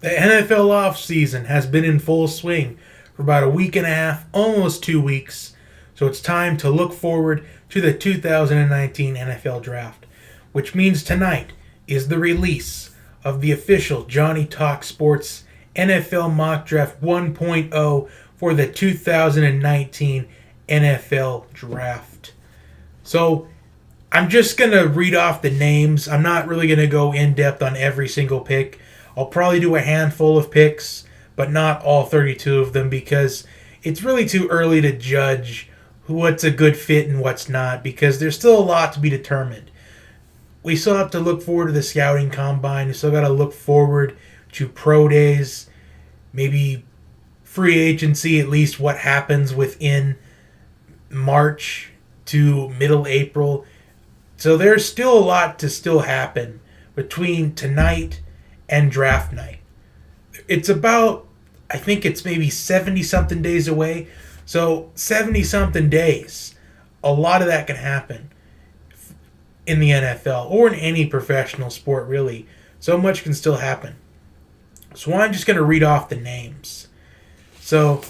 The NFL offseason has been in full swing for about a week and a half, almost 2 weeks, so it's time to look forward to the 2019 NFL Draft, which means tonight is the release of the official Johnny Talk Sports NFL Mock Draft 1.0 for the 2019 NFL Draft. So, I'm just going to read off the names. I'm not really going to go in depth on every single pick. I'll probably do a handful of picks, but not all 32 of them because it's really too early to judge what's a good fit and what's not because there's still a lot to be determined. We still have to look forward to the scouting combine. We still got to look forward to pro days, maybe free agency, at least what happens within March to middle April. So there's still a lot to still happen between tonight and draft night. It's about, I think it's maybe 70-something days away. So 70-something days, a lot of that can happen in the NFL or in any professional sport, really. So much can still happen. So I'm just going to read off the names. So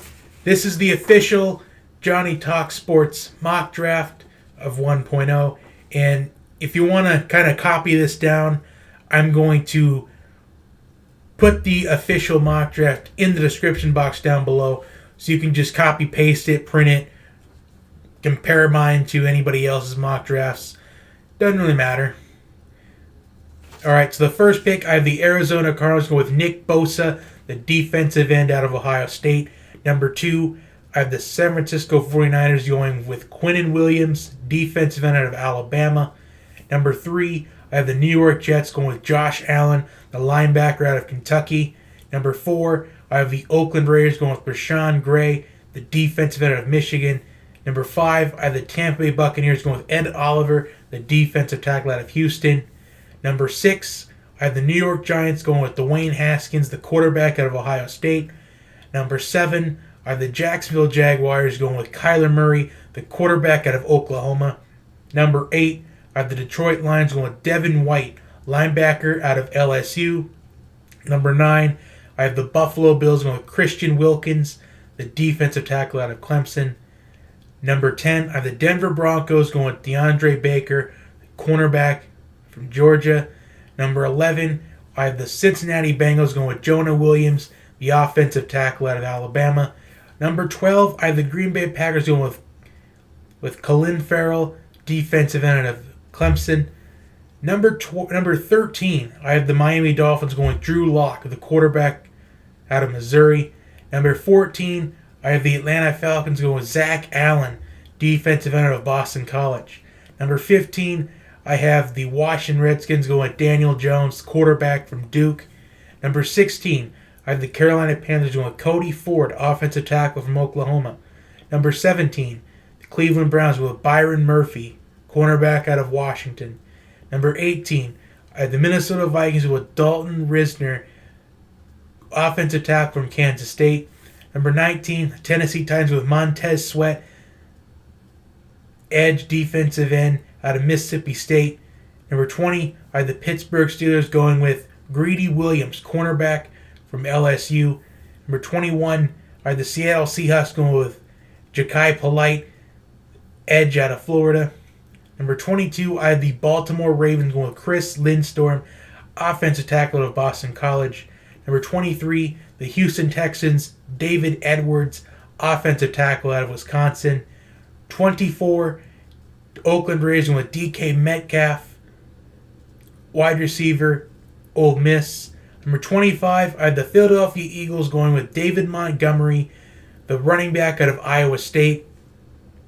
this is the official Johnny Talk Sports mock draft of 1.0. And if you want to kind of copy this down, I'm going to put the official mock draft in the description box down below so you can just copy, paste it, print it, compare mine to anybody else's mock drafts. Doesn't really matter. Alright, so the first pick, I have the Arizona Cardinals going with Nick Bosa, the defensive end out of Ohio State. Number 2, I have the San Francisco 49ers going with Quinnen Williams, defensive end out of Alabama. Number 3, I have the New York Jets going with Josh Allen, the linebacker out of Kentucky. Number 4, I have the Oakland Raiders going with Rashan, the defensive end out of Michigan. Number 5, I have the Tampa Bay Buccaneers going with Ed Oliver, the defensive tackle out of Houston. Number 6, I have the New York Giants going with Dwayne Haskins, the quarterback out of Ohio State. Number 7, I have the Jacksonville Jaguars going with Kyler Murray, the quarterback out of Oklahoma. Number 8, I have the Detroit Lions going with Devin White, linebacker out of LSU. Number 9, I have the Buffalo Bills going with Christian Wilkins, the defensive tackle out of Clemson. Number 10, I have the Denver Broncos going with DeAndre Baker, the cornerback from Georgia. Number 11, I have the Cincinnati Bengals going with Jonah Williams, the offensive tackle out of Alabama. Number 12, I have the Green Bay Packers going with Clelin Ferrell, defensive end out of Clemson. Number 13, I have the Miami Dolphins going with Drew Lock, the quarterback out of Missouri. Number 14, I have the Atlanta Falcons going with Zach Allen, defensive end out of Boston College. Number 15, I have the Washington Redskins going with Daniel Jones, quarterback from Duke. Number 16, I have the Carolina Panthers going with Cody Ford, offensive tackle from Oklahoma. Number 17, the Cleveland Browns with Byron Murphy, cornerback out of Washington. Number 18, I have the Minnesota Vikings with Dalton Risner, offensive tackle from Kansas State. Number 19, the Tennessee Titans with Montez Sweat, edge defensive end out of Mississippi State. Number 20, I have the Pittsburgh Steelers going with Greedy Williams, cornerback from LSU. Number 21, I have the Seattle Seahawks going with Jachai Polite, edge out of Florida. Number 22, I have the Baltimore Ravens going with Chris Lindstorm, offensive tackle out of Boston College. Number 23, the Houston Texans, David Edwards, offensive tackle out of Wisconsin. 24, Oakland Raiders going with DK Metcalf, wide receiver, Ole Miss. Number 25, I have the Philadelphia Eagles going with David Montgomery, the running back out of Iowa State.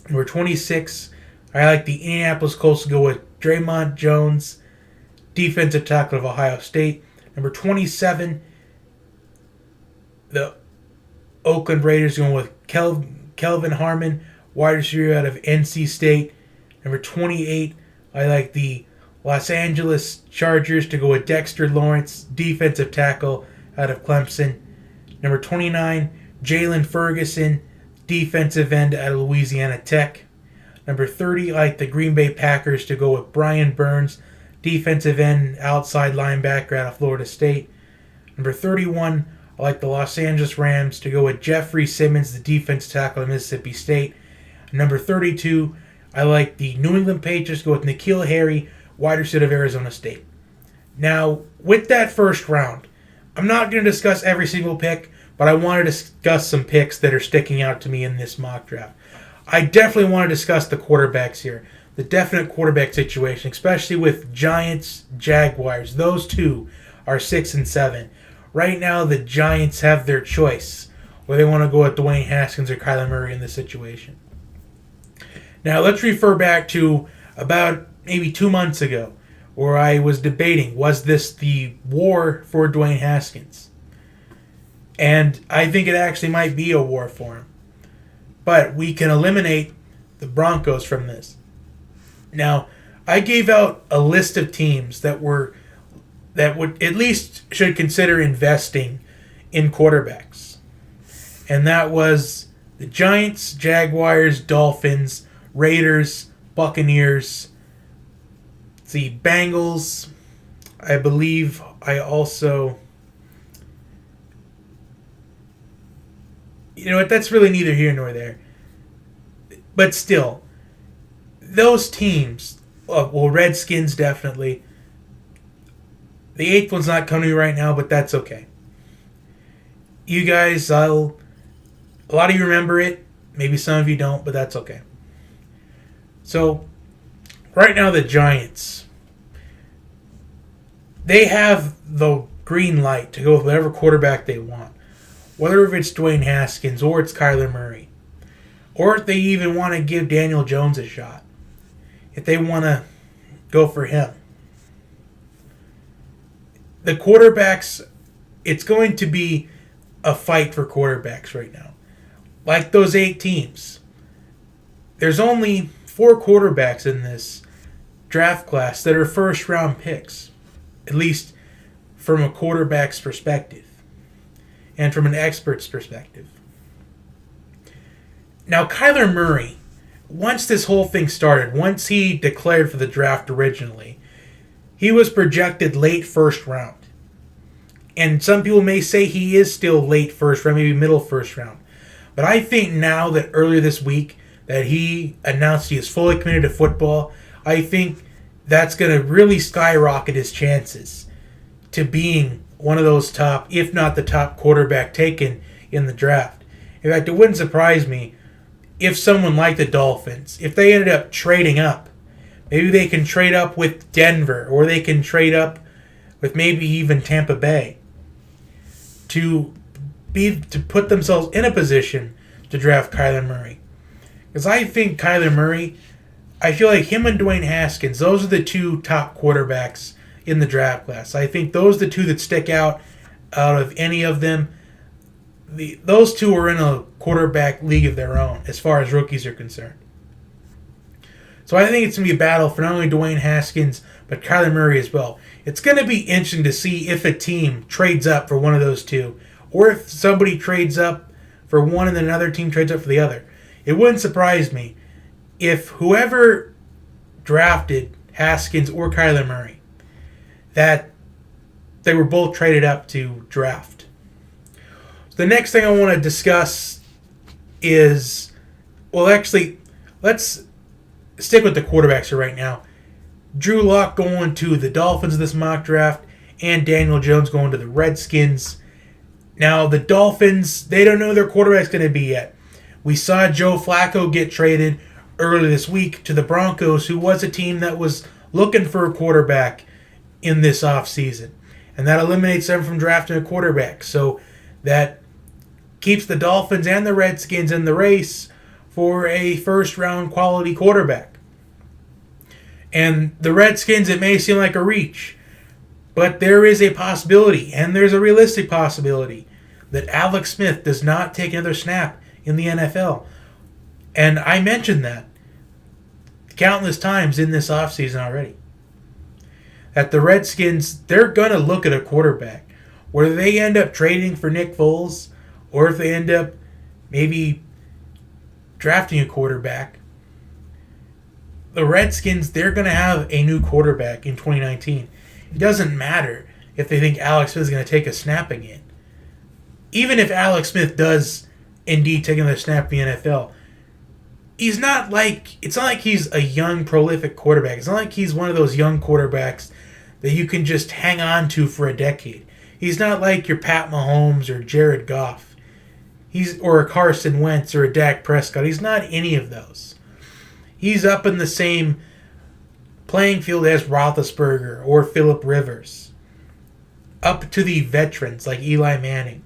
Number 26, I like the Indianapolis Colts to go with Draymond Jones, defensive tackle of Ohio State. Number 27, the Oakland Raiders going with Kelvin Harmon, wide receiver out of NC State. Number 28, I like the Los Angeles Chargers to go with Dexter Lawrence, defensive tackle out of Clemson. Number 29, Jalen Ferguson, defensive end out of Louisiana Tech. Number 30, I like the Green Bay Packers to go with Brian Burns, defensive end, outside linebacker out of Florida State. Number 31, I like the Los Angeles Rams to go with Jeffrey Simmons, the defensive tackle of Mississippi State. Number 32, I like the New England Patriots to go with N'Keal Harry, wide receiver of Arizona State. Now, with that first round, I'm not going to discuss every single pick, but I want to discuss some picks that are sticking out to me in this mock draft. I definitely want to discuss the quarterbacks here. The definite quarterback situation, especially with Giants, Jaguars. Those two are 6 and 7. Right now, the Giants have their choice, whether they want to go with Dwayne Haskins or Kyler Murray in this situation. Now, let's refer back to about maybe 2 months ago, where I was debating, was this the war for Dwayne Haskins? And I think it actually might be a war for him. But we can eliminate the Broncos from this. Now, I gave out a list of teams that would at least should consider investing in quarterbacks. And that was the Giants, Jaguars, Dolphins, Raiders, Buccaneers, the Bengals. I believe I also... You know what? That's really neither here nor there. But still, those teams, well, Redskins definitely. The 8th one's not coming to me right now, but that's okay. You guys, a lot of you remember it. Maybe some of you don't, but that's okay. So, right now the Giants, they have the green light to go with whatever quarterback they want. Whether it's Dwayne Haskins or it's Kyler Murray. Or if they even want to give Daniel Jones a shot. If they want to go for him. The quarterbacks, it's going to be a fight for quarterbacks right now. Like those 8 teams. There's only 4 quarterbacks in this draft class that are first round picks. At least from a quarterback's perspective. And from an expert's perspective. Now, Kyler Murray, once this whole thing started, once he declared for the draft originally, he was projected late first round. And some people may say he is still late first round, maybe middle first round. But I think now that earlier this week that he announced he is fully committed to football, I think that's going to really skyrocket his chances to being one of those top, if not the top quarterback taken in the draft. In fact, it wouldn't surprise me if someone like the Dolphins, if they ended up trading up, maybe they can trade up with Denver, or they can trade up with maybe even Tampa Bay to put themselves in a position to draft Kyler Murray. Because I think Kyler Murray, I feel like him and Dwayne Haskins, those are the 2 top quarterbacks in the draft class. I think those are the 2 that stick out of any of them. Those 2 are in a quarterback league of their own as far as rookies are concerned. So I think it's going to be a battle for not only Dwayne Haskins, but Kyler Murray as well. It's going to be interesting to see if a team trades up for one of those 2, or if somebody trades up for one and then another team trades up for the other. It wouldn't surprise me if whoever drafted Haskins or Kyler Murray, that they were both traded up to draft. So the next thing I want to discuss is, well, actually, let's stick with the quarterbacks here right now. Drew Lock going to the Dolphins this mock draft, and Daniel Jones going to the Redskins. Now, the Dolphins, they don't know who their quarterback's going to be yet. We saw Joe Flacco get traded earlier this week to the Broncos, who was a team that was looking for a quarterback in this offseason. And that eliminates them from drafting a quarterback. So that keeps the Dolphins and the Redskins in the race for a first-round quality quarterback. And the Redskins, it may seem like a reach, but there is a possibility, and there's a realistic possibility, that Alex Smith does not take another snap in the NFL. And I mentioned that countless times in this offseason already. That the Redskins, they're going to look at a quarterback. Whether they end up trading for Nick Foles, or if they end up maybe drafting a quarterback, the Redskins, they're going to have a new quarterback in 2019. It doesn't matter if they think Alex Smith is going to take a snap again. Even if Alex Smith does indeed take another snap in the NFL, it's not like he's a young, prolific quarterback. It's not like he's one of those young quarterbacks that you can just hang on to for a decade. He's not like your Pat Mahomes or Jared Goff. Or a Carson Wentz or a Dak Prescott. He's not any of those. He's up in the same playing field as Roethlisberger or Phillip Rivers. Up to the veterans like Eli Manning.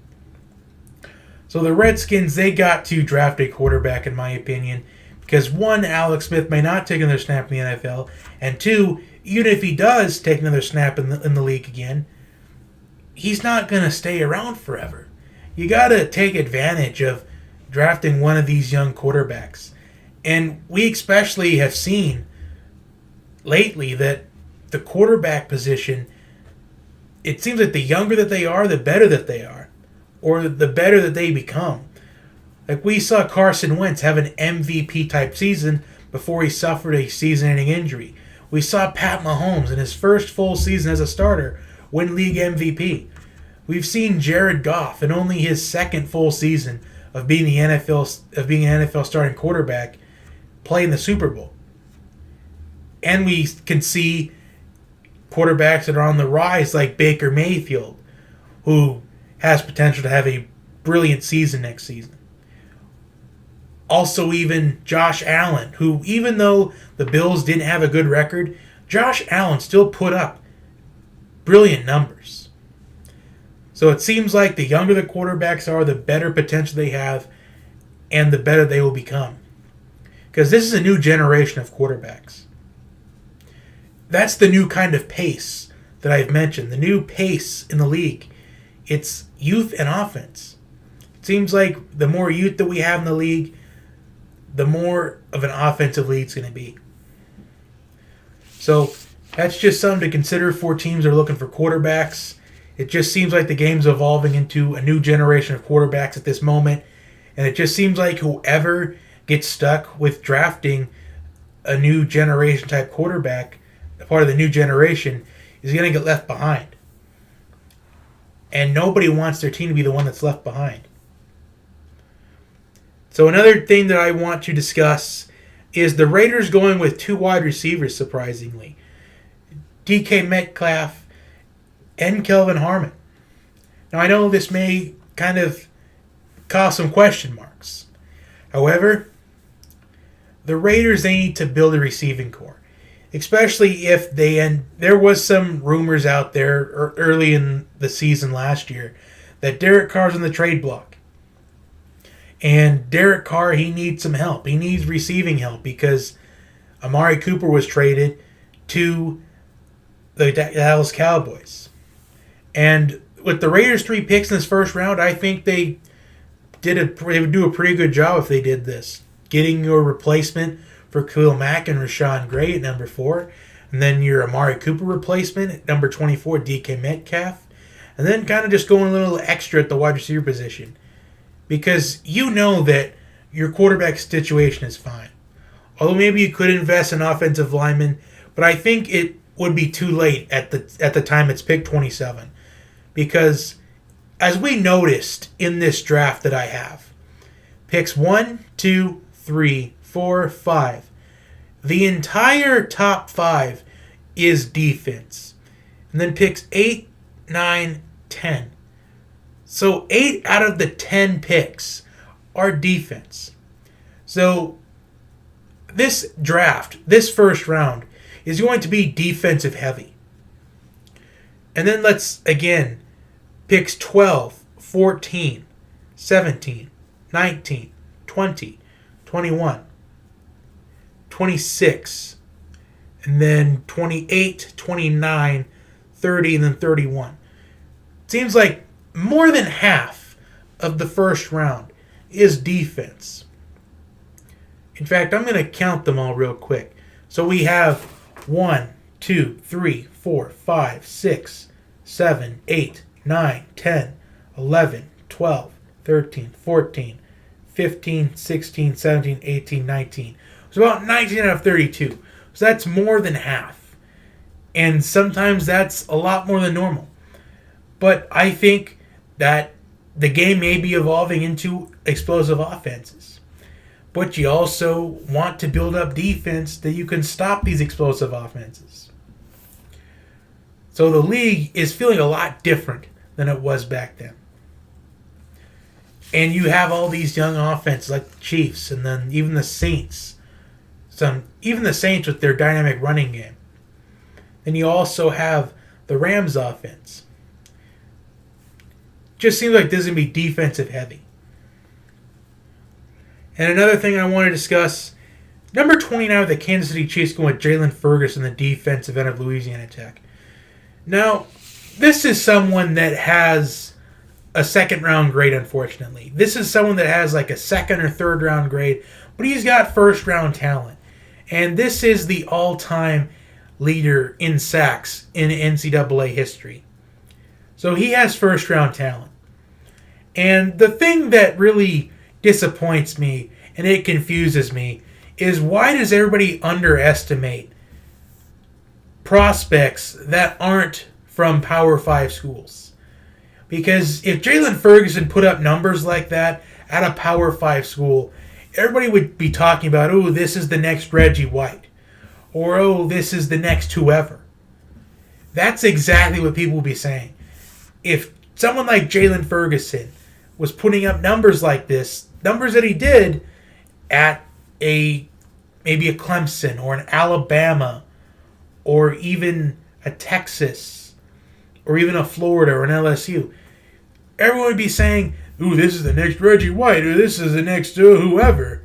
So the Redskins, they got to draft a quarterback, in my opinion, because one, Alex Smith may not take another snap in the NFL, and two, even if he does take another snap in the league again, he's not going to stay around forever. You got to take advantage of drafting one of these young quarterbacks. And we especially have seen lately that the quarterback position, it seems like the younger that they are, the better that they are. Or the better that they become. Like we saw Carson Wentz have an MVP-type season before he suffered a season-ending injury. We saw Pat Mahomes in his first full season as a starter win league MVP. We've seen Jared Goff in only his second full season of being an NFL starting quarterback play in the Super Bowl. And we can see quarterbacks that are on the rise like Baker Mayfield, who has potential to have a brilliant season next season. Also even Josh Allen, who even though the Bills didn't have a good record, Josh Allen still put up brilliant numbers. So it seems like the younger the quarterbacks are, the better potential they have, and the better they will become. Because this is a new generation of quarterbacks. That's the new kind of pace that I've mentioned, the new pace in the league. It's youth and offense. It seems like the more youth that we have in the league, the more of an offensive league it's going to be. So that's just something to consider for teams that are looking for quarterbacks. It just seems like the game's evolving into a new generation of quarterbacks at this moment. And it just seems like whoever gets stuck with drafting a new generation type quarterback, a part of the new generation, is going to get left behind. And nobody wants their team to be the one that's left behind. So another thing that I want to discuss is the Raiders going with 2 wide receivers, surprisingly. DK Metcalf and Kelvin Harmon. Now I know this may kind of cause some question marks. However, the Raiders, they need to build a receiving core. Especially if there was some rumors out there early in the season last year that Derek Carr's on the trade block. And Derek Carr, he needs some help. He needs receiving help because Amari Cooper was traded to the Dallas Cowboys. And with the Raiders' 3 picks in this first round, I think they would do a pretty good job if they did this. Getting your replacement for Khalil Mack and Rashan Gray at number 4. And then your Amari Cooper replacement at number 24, DK Metcalf. And then kind of just going a little extra at the wide receiver position. Because you know that your quarterback situation is fine. Although maybe you could invest in offensive linemen. But I think it would be too late at the time it's pick 27. Because as we noticed in this draft that I have, picks 1, 2, 3, 4, 5. The entire top 5 is defense. And then picks 8, 9, 10. So 8 out of the 10 picks are defense. So this draft, this first round, is going to be defensive heavy. And then let's, again, picks 12, 14, 17, 19, 20, 21, 26, and then 28, 29, 30, and then 31. It seems like more than half of the first round is defense. In fact, I'm going to count them all real quick. So we have 1, 2, 3, 4, 5, 6, 7, 8, 9, 10, 11, 12, 13, 14, 15, 16, 17, 18, 19. So about 19 out of 32. So that's more than half. And sometimes that's a lot more than normal. But I think that the game may be evolving into explosive offenses. But you also want to build up defense that you can stop these explosive offenses. So the league is feeling a lot different than it was back then. And you have all these young offenses like the Chiefs and then even the Saints. Even the Saints with their dynamic running game. Then you also have the Rams offense. Just seems like this is going to be defensive heavy. And another thing I want to discuss, number 29 with the Kansas City Chiefs going with Jalen Ferguson, the defensive end of Louisiana Tech. Now, this is someone that has a second round grade, unfortunately. This is someone that has like a second or third round grade, but he's got first round talent. And this is the all-time leader in sacks in NCAA history. So he has first round talent. And the thing that really disappoints me and it confuses me is why does everybody underestimate prospects that aren't from Power 5 schools? Because if Jalen Ferguson put up numbers like that at a Power 5 school, everybody would be talking about, oh, this is the next Reggie White. Or, oh, this is the next whoever. That's exactly what people will be saying. If someone like Jalen Ferguson was putting up numbers like this, numbers that he did at maybe a Clemson or an Alabama or even a Texas or even a Florida or an LSU, everyone would be saying, ooh, this is the next Reggie White or this is the next whoever.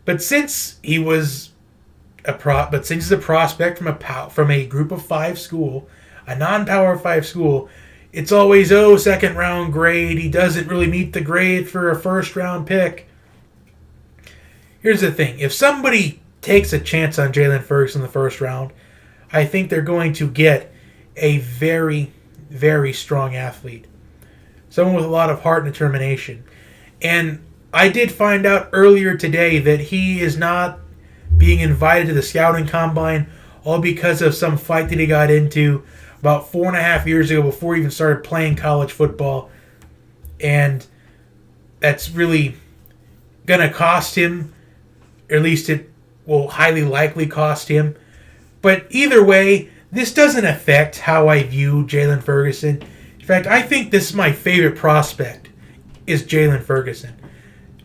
But since he's a prospect from a group of 5 school, a non-Power 5 school, it's always, second round grade. He doesn't really meet the grade for a first round pick. Here's the thing. If somebody takes a chance on Jalen Ferguson in the first round, I think they're going to get a very, very strong athlete. Someone with a lot of heart and determination. And I did find out earlier today that he is not being invited to the scouting combine all because of some fight that he got into about 4.5 years ago before he even started playing college football. And that's really going to cost him, or at least it will highly likely cost him. But either way, this doesn't affect how I view Jalen Ferguson. In fact, I think this is my favorite prospect, is Jalen Ferguson.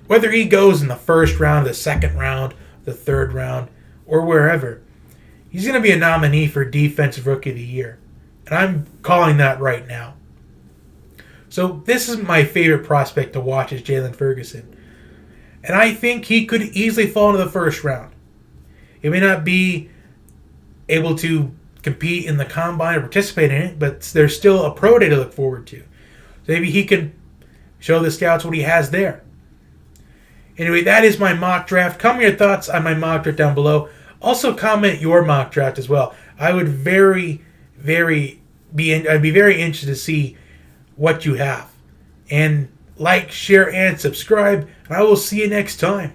Whether he goes in the first round, the second round, the third round, or wherever, he's going to be a nominee for Defensive Rookie of the Year. And I'm calling that right now. So this is my favorite prospect to watch is Jalen Ferguson. And I think he could easily fall into the first round. He may not be able to compete in the combine or participate in it, but there's still a pro day to look forward to. So maybe he can show the scouts what he has there. Anyway, that is my mock draft. Comment your thoughts on my mock draft down below. Also comment your mock draft as well. I would I'd be very interested to see what you have. And like, share, and subscribe. And I will see you next time.